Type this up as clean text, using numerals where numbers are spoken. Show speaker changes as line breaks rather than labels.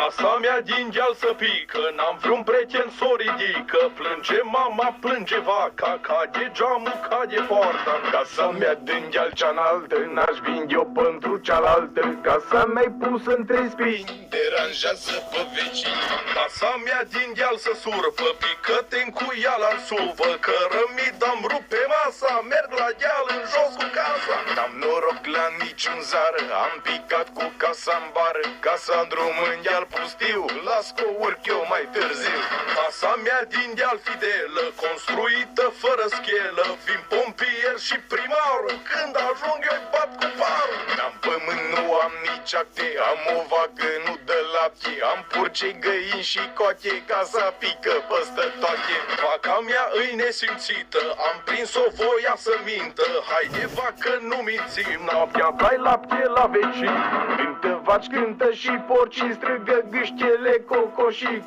Casa mea din deal să pică, n-am vreun prieten s-o ridică. Plânge mama, plânge vaca, cade geamul, cade poarta.
Casa mea din deal cea-naltă, n-aș vinde eu pentru cealaltă. Casa mea-i pus între spini, deranjează pe vecini.
Casa mea din deal să surpă, pică-te-n cu ea la suvă. Că rămidam rupe masa, merg la deal în jos cu casa.
N-am noroc la niciun zară, am picat cu casa în bară. Casa în drum în deal pustiu, las că o urc eu mai târziu.
Casa mea din deal fidelă, construită fără schelă. Vin pompier și primarul, când ajung eu-i bat cu parul.
N-am pământ, nu am nici acte, am o vacă, nu dă lapte. Am purcei, găini și coache, casa pică păstă toate.
Vaca mea îi nesimțită, am prins-o voia să mintă. Haide vacă, nu mințim,
Noaptea dai lapte la vecini, cântă vaci, cântă și porci, strigă gâștele cocoșii.